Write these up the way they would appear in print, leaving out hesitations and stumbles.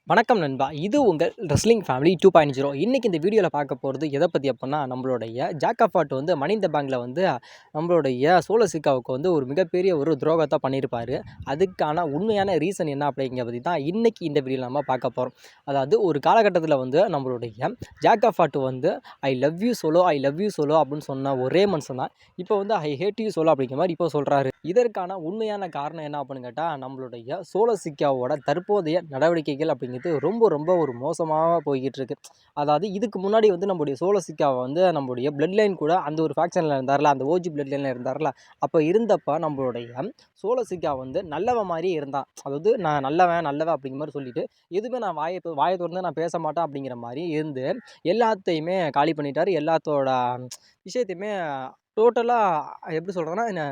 வணக்கம் நண்பா. இது உங்கள் ரெஸ்லிங் ஃபேமிலி 2.0. இன்னைக்கு இந்த வீடியோவில் பார்க்க போகிறது எதை பற்றி அப்படின்னா, நம்மளுடைய ஜாக் ஆஃப் ஆட் வந்து மனி இன் த பேங்க்ல வந்து நம்மளுடைய சோலோ சிக்காவுக்கு வந்து ஒரு மிகப்பெரிய ஒரு துரோகத்தை பண்ணியிருப்பார். அதுக்கான உண்மையான ரீசன் என்ன அப்படிங்கிறத பற்றி தான் இன்னைக்கு இந்த வீடியோவில் நம்ம பார்க்க போகிறோம். அதாவது ஒரு காலகட்டத்தில் வந்து நம்மளுடைய ஜாக் ஆஃப் ஆட் வந்து ஐ லவ் யூ சோலோ அப்படின்னு சொன்ன ஒரே மனுஷன் தான் இப்போ வந்து ஐ ஹேட் யூ சோலோ அப்படிங்கிற மாதிரி இப்போ சொல்கிறாரு. இதற்கான உண்மையான காரணம் என்ன அப்படின்னு கேட்டால், நம்மளுடைய சோலோ சிக்காவோட தற்போதைய நடவடிக்கைகள் அப்படிங்கிறது ரொம்ப ரொம்ப ஒரு மோசமாக போய்கிட்டு இருக்கு. அதாவது இதுக்கு முன்னாடி வந்து நம்முடைய சோலோ சிக்காவை வந்து நம்முடைய பிளட் லைன் கூட அந்த ஒரு ஃபேக்ஷனில் இருந்தார்ல, அந்த ஓஜி பிளட் லைனில் இருந்தார்ல, அப்போ இருந்தப்ப நம்மளுடைய சோலோ சிக்கா வந்து நல்லவன் மாதிரியே இருந்தான். அதாவது நான் நல்லவன் அப்படிங்கிற மாதிரி சொல்லிட்டு எதுவுமே நான் வாயை திறந்து நான் பேச மாட்டேன் அப்படிங்கிற மாதிரி இருந்து எல்லாத்தையுமே காலி பண்ணிட்டார். எல்லாத்தோட விஷயத்தையுமே டோட்டலாக எப்படி சொல்கிறேன்னா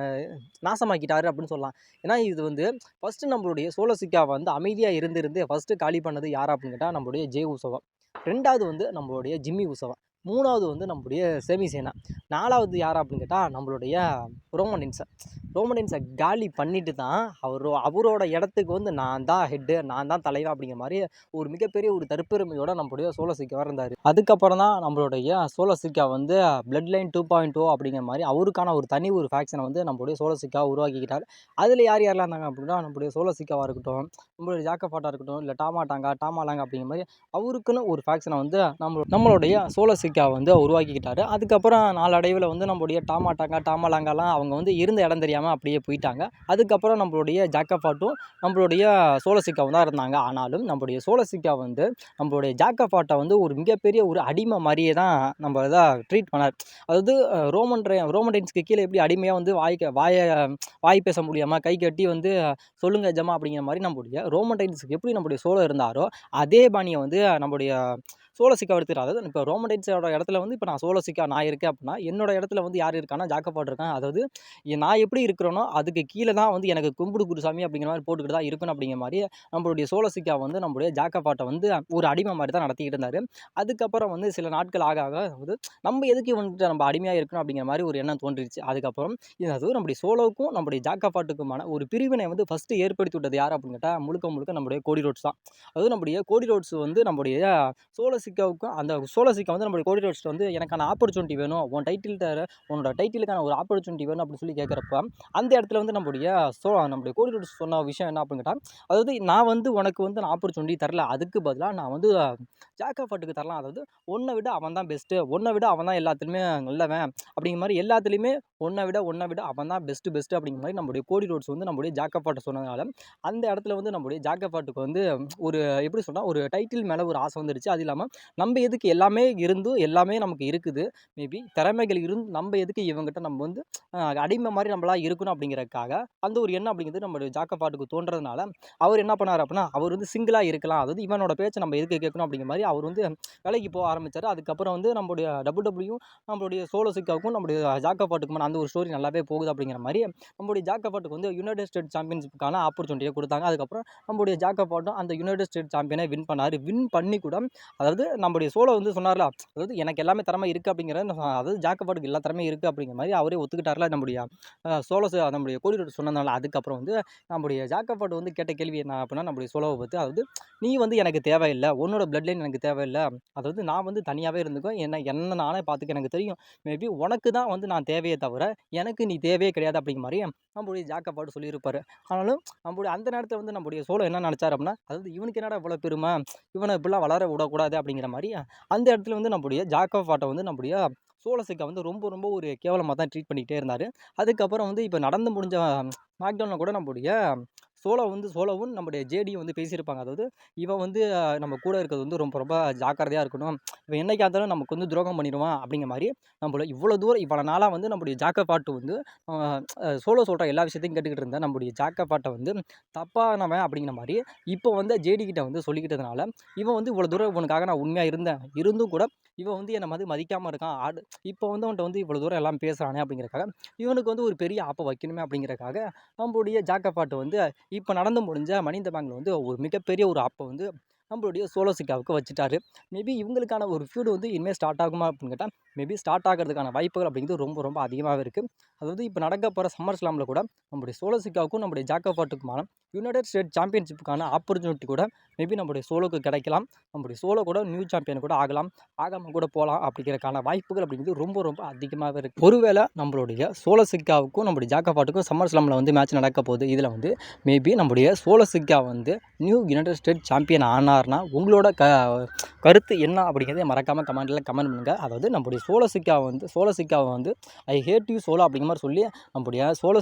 நாசமாக்கிட்டாரு அப்படின்னு சொல்லலாம். ஏன்னா இது வந்து ஃபஸ்ட்டு நம்மளுடைய சோலோ சிக்காவை வந்து அமைதியாக இருந்து ஃபஸ்ட்டு காலி பண்ணது யார் அப்படின்னு கேட்டால் நம்மளுடைய ஜே உசோவா. 2வது வந்து நம்மளுடைய ஜிம்மி உசோவா. 3வது வந்து நம்மளுடைய செமி சேனா. 4வது யார் அப்படின்னு கேட்டால் நம்மளுடைய ரோமன் ரெயின்ஸை காலி பண்ணிட்டு தான் அவரோட இடத்துக்கு வந்து நான் தான் ஹெட்டு, நான் தான் தலைவன் அப்படிங்கிற மாதிரி ஒரு மிகப்பெரிய ஒரு தற்பெருமையோட நம்மளுடைய சோலோ சிக்கா இருந்தார். அதுக்கப்புறம் தான் நம்மளுடைய சோலோ சிக்கா வந்து பிளட் லைன் 2.0 அப்படிங்கிற மாதிரி அவருக்கான ஒரு தனி ஒரு ஃபேக்ஷனை வந்து நம்மளுடைய சோலோ சிக்கா உருவாக்கிக்கிட்டார். அதில் யாரெல்லாம் இருந்தாங்க அப்படின்னா, நம்மளுடைய சோலோ சிக்காவாக இருக்கட்டும், நம்மளுடைய ஜாக் ஆஃப் ஆட்டா இருக்கட்டும், இல்லை டாமாலாங்க அப்படிங்கிற மாதிரி அவருக்குன்னு ஒரு ஃபேக்ஷனை வந்து நம்மளுடைய சோலோ சிக்கா வந்து உருவாக்கிக்கிட்டாரு. அதுக்கப்புறம் நாளடைவில் வந்து நம்மளுடைய டாமாலாங்கெல்லாம் அவங்க வந்து இருந்த இடம் தெரியாமல் அப்படியே போயிட்டாங்க. அதுக்கப்புறம் நம்மளுடைய ஜாக் ஆஃப் ஆட்டும் நம்மளுடைய சோலோ சிக்காவும் தான் இருந்தாங்க. ஆனாலும் நம்மளுடைய சோலோ சிக்கா வந்து நம்மளுடைய ஜாக் ஆஃப் ஆட்டை வந்து ஒரு மிகப்பெரிய ஒரு அடிமை மாதிரியே தான் நம்ம இதை ட்ரீட் பண்ணார். அதாவது ரோமன் ரெயின்ஸ்க்கு கீழே எப்படி அடிமையாக வந்து வாய் பேச முடியாமல் கை கட்டி வந்து சொல்லுங்க ஜமா அப்படிங்கிற மாதிரி நம்மளுடைய ரோமன் ரெயின்ஸுக்கு எப்படி நம்மளுடைய சோலோ இருந்தாரோ அதே பாணியை வந்து நம்மளுடைய சோலோ சிக்கா எடுத்துக்கிறார். அதாவது இப்போ ரோமன் ரெயின்ஸோட இடத்துல வந்து இப்போ நான் சோலோ சிக்கா நான் இருக்கேன் அப்படின்னா, என்னோட இடத்துல வந்து யார் இருக்கான்னா ஜாக் ஆஃப் ஆட் இருக்கான். அதாவது நான் எப்படி இருக்கிறேனோ அதுக்கு கீழே தான் வந்து எனக்கு கும்பிடு குருசாமி அப்படிங்கிற மாதிரி போட்டுக்கிட்டு தான் இருக்கணும் அப்படிங்கிற மாதிரி நம்மளுடைய சோலோ சிக்கா வந்து நம்மளுடைய ஜாக் ஆஃப் ஆட்டை வந்து ஒரு அடிமை மாதிரி தான் நடத்திக்கிட்டு இருந்தார். அதுக்கப்புறம் வந்து சில நாட்கள் ஆக வந்து நம்ம எதுக்கு வந்துட்டு நம்ம அடிமையாக இருக்கணும் அப்படிங்கிற மாதிரி ஒரு எண்ணம் தோன்றிடுச்சு. அதுக்கப்புறம் அதாவது நம்முடைய சோலோவுக்கும் நம்முடைய ஜாக் ஆஃப் ஆட்டுக்குமான ஒரு பிரிவினை வந்து ஃபஸ்ட்டு ஏற்படுத்தி விட்டது யார் அப்படின்னு கேட்டால், முழுக்க நம்முடைய கோடி ரோட்ஸ் தான். அதாவது நம்முடைய கோடி ரோட்ஸ் வந்து நம்முடைய சோலோ சிக்காவுக்கும் அந்த சோலோ சிக்கா வந்து நம்முடைய கோடி ரோட்ஸ் வந்து எனக்கான ஆப்பர்ச்சுனிட்டி வேணும், உன்னோட டைட்டிலுக்கான ஒரு ஆப்பர்ச்சுனிட்டி வேணும் அப்படின்னு சொல்லி கேட்குறப்ப அந்த இடத்துல வந்து நம்முடைய கோடி ரோட்ஸ் சொன்ன விஷயம் என்ன அப்படின்னு கேட்டால், அதாவது நான் வந்து உனக்கு வந்து நான் ஆப்பர்ச்சுனிட்டி தரல, அதுக்கு பதிலாக நான் வந்து ஜாக் ஆஃப் ஆட்டுக்கு தரலாம். அதாவது உன்னை விட அவன் தான் பெஸ்ட்டு, உன்னை விட அவன் தான் எல்லாத்துலேயுமே நல்லவன் அப்படிங்கிற மாதிரி எல்லாத்துலேயுமே உன்னை விட அவன் தான் பெஸ்ட்டு அப்படிங்கிற மாதிரி நம்முடைய கோடி ரோட்ஸ் வந்து நம்முடைய ஜாக் ஆஃப் ஆட்டை சொன்னதுனால அந்த இடத்துல வந்து நம்முடைய ஜாக் ஆஃப் ஆட்டுக்கு வந்து ஒரு எப்படி சொன்னால் ஒரு டைட்டில் மேலே ஒரு ஆசை வந்துடுச்சு. அது இல்லாமல் நம்ம எதுக்கு எல்லாமே இருந்தும் எல்லாமே நமக்கு இருக்குது, மேபி திறமைகள் இருந்து நம்ம எதுக்கு இவங்ககிட்ட நம்ம வந்து அடிமை மாதிரி நம்மளா இருக்கணும் அப்படிங்கிறதுக்காக அந்த ஒரு எண்ணம் அப்படிங்கிறது நம்மளுடைய ஜாக் ஆஃப் ஆட்டுக்கு தோன்றதுனால அவர் என்ன பண்ணார் அப்படின்னா, அவர் வந்து சிங்கிளாக இருக்கலாம், அதாவது இவனோட பேச்சை நம்ம எதுக்கு கேட்கணும் அப்படிங்கிற மாதிரி அவர் வந்து வேலைக்கு போக ஆரம்பித்தார். அதுக்கப்புறம் வந்து நம்மளுடைய டபிள்யூ நம்மளுடைய சோலோ சிக்காவுக்கும் நம்மளுடைய ஜாக் ஆஃப் ஆட்டுக்குமான அந்த ஒரு ஸ்டோரி நல்லாவே போகுது அப்படிங்கிற மாதிரி நம்மளுடைய ஜாக் ஆஃப் ஆட்டுக்கு வந்து யுனைடெட் ஸ்டேட் சாம்பியன்ஷிப்புக்கான ஆப்பர்ச்சுனிட்டியை கொடுத்தாங்க. அதுக்கப்புறம் நம்மளுடைய ஜாக் ஆஃப் ஆட்டும் அந்த யுனைடெட் ஸ்டேட் சாம்பியனை வின் பண்ணார். வின் பண்ணி கூட அதாவது நம்முடைய சோலோ வந்து சொன்னார்ல, அதாவது எனக்கு எல்லாமே திறமை இருக்குது அப்படிங்கிற, அதாவது ஜாக் ஆஃப் ஆட்டுக்கு எல்லா திறமையும் இருக்குது அப்படிங்கிற மாதிரி அவரே ஒத்துக்கிட்டார்ல நம்முடைய நம்முடைய கோடி ரோட்ஸ் சொன்னதுனால. அதுக்கப்புறம் வந்து நம்முடைய ஜாக் ஆஃப் ஆட் வந்து கேட்ட கேள்வி என்ன அப்படின்னா, நம்முடைய சோலோவை பற்றி, அதாவது நீ வந்து எனக்கு தேவையில்லை, உன்னோட பிளட் லைன் எனக்கு தேவையில்லை, அதாவது நான் வந்து தனியாகவே இருந்துக்கும், என்ன நானே பார்த்துக்க எனக்கு தெரியும், மேபி உனக்கு தான் வந்து நான் தேவையே தவிர எனக்கு நீ தேவையே கிடையாது அப்படிங்கிற மாதிரி நம்மளுடைய ஜாக் ஆஃப் ஆட் சொல்லியிருப்பார். ஆனாலும் நம்மளுடைய அந்த நேரத்தில் வந்து நம்முடைய சோலோ என்ன நினச்சார் அப்படின்னா, அதாவது இவனுக்கு என்னடா இவ்வளோ பெருமை, இவனை இப்படிலாம் வளர விடக்கூடாது அப்படிங்கிற மாதிரி அந்த இடத்துல வந்து நம்முடைய ஜாக் ஆஃப் ஆட்டை வந்து நம்முடைய சோலோ சிக்கா வந்து ரொம்ப ரொம்ப ஒரு கேவலமாக தான் ட்ரீட் பண்ணிக்கிட்டே இருந்தார். அதுக்கப்புறம் வந்து இப்போ நடந்து முடிஞ்ச ஸ்மாக்டவுனில் கூட நம்முடைய சோலோவும் நம்முடைய ஜேடியும் வந்து பேசியிருப்பாங்க. அதாவது இவன் வந்து நம்ம கூட இருக்கிறது வந்து ரொம்ப ரொம்ப ஜாக்கிரதையாக இருக்கணும், இவன் என்னைக்கா இருந்தாலும் நமக்கு வந்து துரோகம் பண்ணிடுவான் அப்படிங்கிற மாதிரி நம்மள இவ்வளோ தூரம் இவ்வளோ நாளாக வந்து நம்முடைய ஜாக் ஆஃப் ஆட் வந்து சோலோ சொல்கிற எல்லா விஷயத்தையும் கேட்டுக்கிட்டு இருந்தேன். நம்முடைய ஜாக் ஆஃப் ஆட்டை வந்து தப்பானவன் அப்படிங்கிற மாதிரி இப்போ வந்து ஜேடி கிட்ட வந்து சொல்லிக்கிட்டதுனால, இவன் வந்து இவ்வளோ தூரம் இவனுக்காக நான் உண்மையாக இருந்தும் கூட இவன் வந்து என்னை வந்து மதிக்காமல் இருக்கான், இப்போ வந்து அவன்கிட்ட வந்து இவ்வளோ தூரம் எல்லாம் பேசுகிறானே அப்படிங்கிறக்காக இவனுக்கு வந்து ஒரு பெரிய ஆப்பை வைக்கணுமே அப்படிங்கிறக்காக நம்மளுடைய ஜாக் ஆஃப் ஆட் வந்து இப்போ நடந்து முடிஞ்ச மனி இன் த பேங்க்ல வந்து ஒரு மிகப்பெரிய ஒரு ஆப்பை வந்து நம்மளுடைய சோலோ சிக்காவுக்கு வச்சுட்டாரு. மேபி இவங்களுக்கான ஒரு ஃபியூடு வந்து இனிமேல் ஸ்டார்ட் ஆகுமா அப்படின்னு கேட்டால், மேபி ஸ்டார்ட் ஆகிறதுக்கான வாய்ப்புகள் அப்படிங்கிறது ரொம்ப ரொம்ப அதிகமாகவே இருக்குது. அதாவது இப்போ நடக்க போகிற சம்மர் ஸ்லாமில் கூட நம்முடைய சோலோ சிக்காவுக்கும் நம்முடைய ஜாக் ஆஃப் ஆட்டுக்குமான யுனைடெட் ஸ்டேட் சாம்பியன்ஷிப்புக்கான ஆப்பர்ச்சுனிட்டி கூட மேபி நம்முடைய சோலோக்கு கிடைக்கலாம். நம்முடைய சோலோ கூட நியூ சாம்பியன் கூட ஆகலாம். ஆகாம கூட போகலாம். அப்படிங்கிறதுக்கான வாய்ப்புகள் அப்படிங்கிறது ரொம்ப ரொம்ப அதிகமாகவே இருக்குது. ஒருவேளை நம்மளுடைய சோலோ சிக்காவுக்கும் நம்முடைய ஜாக்கபாட்டுக்கும் சம்மர் ஸ்லாமில் வந்து மேட்ச் நடக்க போகுது. இதில் வந்து மேபி நம்முடைய சோலோ சிக்கா வந்து நியூ யுனைடெட் ஸ்டேட் சாம்பியன் ஆனார்னா உங்களோட கருத்து என்ன அப்படிங்கிறத மறக்காமல் கமெண்ட் பண்ணுங்கள். அதாவது நம்முடைய சோலோ சிக்காவை வந்து ஐ ஹேட் யூ சோலோ அப்படிங்கிற மாதிரி சொல்லி நம்முடைய சோலோ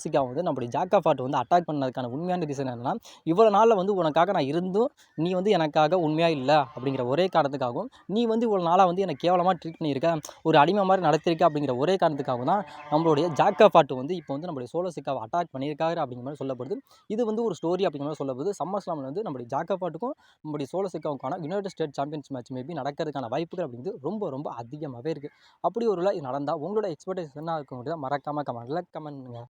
சிக்காவை வந்து நம்முடைய ஜாக்கபாட் வந்து அட்டாக் பண்ணதுக்கான உண்மையான ரீசன் என்னன்னா, இவ்வளோ நாளில் வந்து உனக்காக நான் இருந்தும் நீ வந்து எனக்காக உண்மையாக இல்லை அப்படிங்கிற ஒரே காரணத்துக்காகவும், நீ வந்து இவ்வளோ நாளாக வந்து எனக்கு கேவலமாக ட்ரீட் பண்ணியிருக்க, ஒரு அடிமை மாதிரி நடத்திருக்க அப்படிங்கிற ஒரே காரணத்துக்காகவும் தான் நம்மளுடைய ஜாக்கபாட் வந்து இப்போ வந்து நம்மளுடைய சோலோ சிக்காவை அட்டாக் பண்ணியிருக்காரு அப்படிங்கிற மாதிரி சொல்லப்படுது. இது வந்து ஒரு ஸ்டோரி அப்படிங்கிற மாதிரி சொல்லப்படுது. சம்மர் ஸ்லாமில் வந்து நம்மளுடைய ஜாக்கபாட்டுக்கும் நம்மளுடைய சோலோ சிக்காவுக்கான united state champions match maybe நடக்கிறதுக்கான வாய்ப்புகள் அப்படிங்கிறது ரொம்ப ரொம்ப அதிகமாகவே இருக்குது. அப்படி ஒரு இது நடந்தால் உங்களோட எக்ஸ்பெக்டேஷன் என்ன இருக்குங்கிறத மறக்காமல் கமெண்ட் பண்ணுங்கள்.